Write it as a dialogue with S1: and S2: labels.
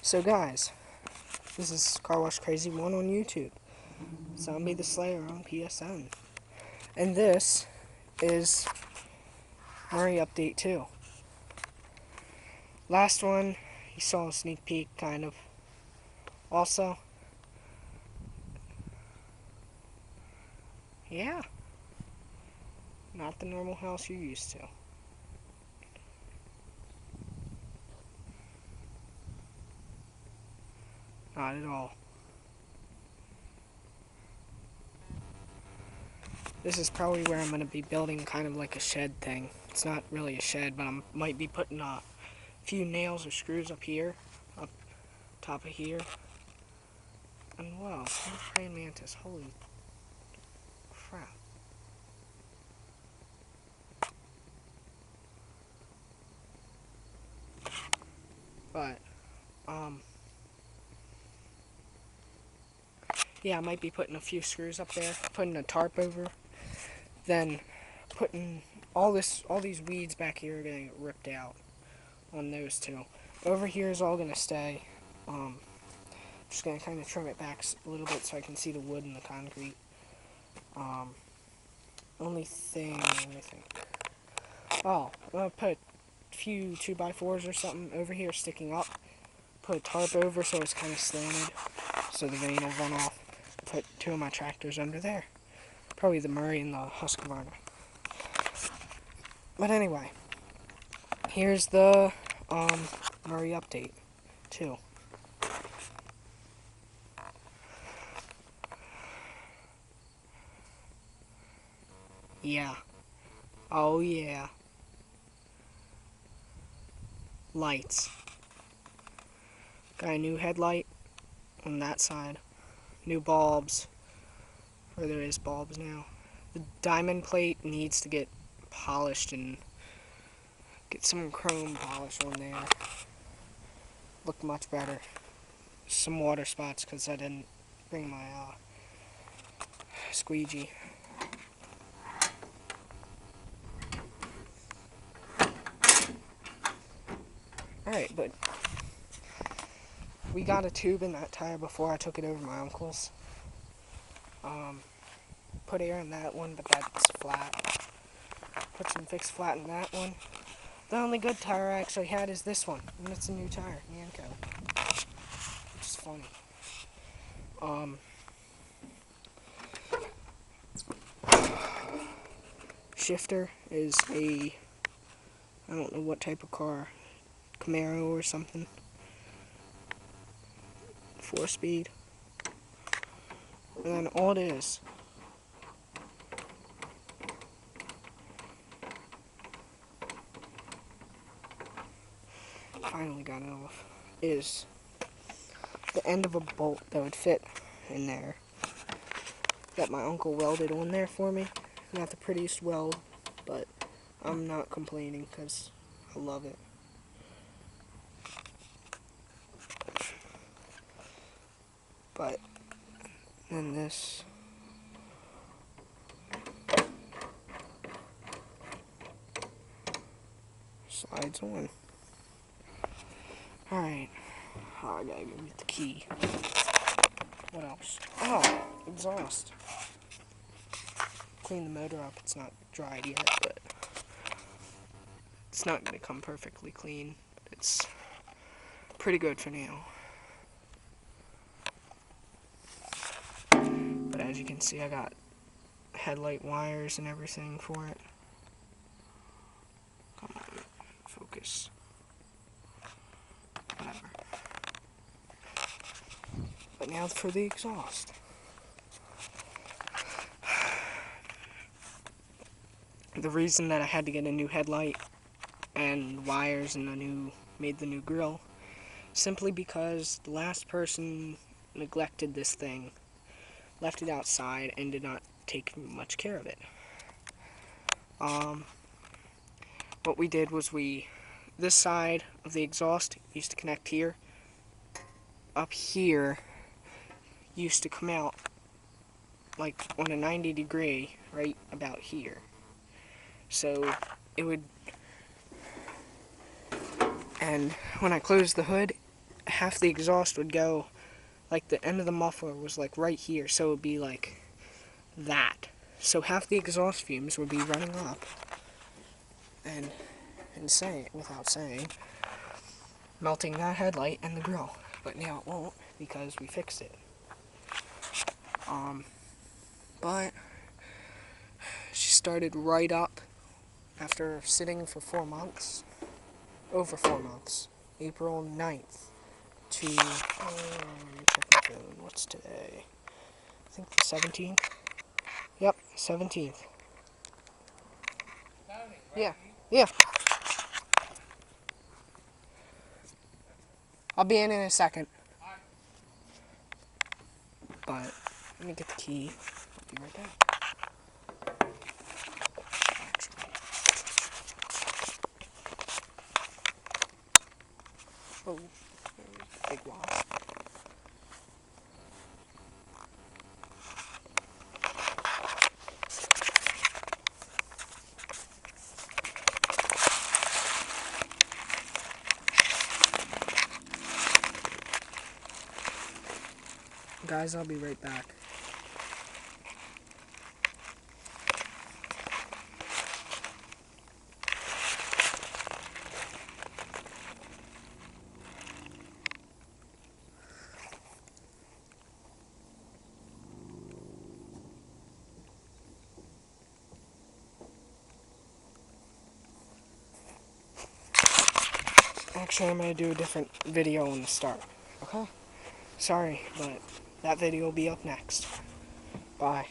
S1: So guys, this is Car Wash Crazy 1 on YouTube. Zombie the Slayer on PSN. And this is Murray Update 2. Last one, you saw a sneak peek, kind of. Also, yeah, not the normal house you're used to. Not at all. This is probably where I'm going to be building kind of like a shed thing. It's not really a shed, but I might be putting a few nails or screws up here, up top of here. And wow, praying mantis, holy crap. But, yeah, I might be putting a few screws up there, putting a tarp over, then putting all these weeds back here are gonna get ripped out on those two. Over here is all gonna stay. Just gonna kind of trim it back a little bit so I can see the wood and the concrete. Only thing, let me think. Oh, I'm gonna put a few 2x4s or something over here sticking up. Put a tarp over so it's kind of slanted, so the rain will run off. Put two of my tractors under there. Probably the Murray and the Husqvarna. But anyway, here's the Murray update 2. Yeah. Oh yeah. Lights. Got a new headlight on that side. New bulbs. Where there is bulbs now. The diamond plate needs to get polished and get some chrome polish on there. Look much better. Some water spots because I didn't bring my squeegee. Alright, but we got a tube in that tire before I took it over my uncle's. Put air in that one, but that's flat. Put some fixed flat in that one. The only good tire I actually had is this one, and it's a new tire, Yanko. Which is funny. Shifter is a, I don't know what type of car, Camaro or something. 4-speed. And then all it is, finally got it off, is the end of a bolt that would fit in there that my uncle welded on there for me. Not the prettiest weld, but I'm not complaining because I love it. But then this slides on. Alright. Oh, I gotta go get the key. What else? Oh, exhaust. Clean the motor up. It's not dried yet, but it's not gonna come perfectly clean. It's pretty good for now. But as you can see, I got headlight wires and everything for it. Come on, focus. Whatever. But now for the exhaust. The reason that I had to get a new headlight and wires and made the new grill, simply because the last person neglected this thing, left it outside, and did not take much care of it. What we did was this side of the exhaust used to connect here. Up here used to come out like on a 90 degree, right about here. So it would, and when I closed the hood, half the exhaust would go, like the end of the muffler was like right here, so it would be like that. So half the exhaust fumes would be running up and without saying, melting that headlight and the grill. But now it won't because we fixed it. But she started right up after sitting for 4 months, over 4 months, April 9th to, check my phone, what's today? I think the 17th? Yep, 17th. Yeah, yeah. I'll be in a second. But, let me get the key. I'll be right back. Actually. Oh, big wasp. Guys, I'll be right back. Actually, I'm going to do a different video on the start. Okay? Sorry, but that video will be up next. Bye.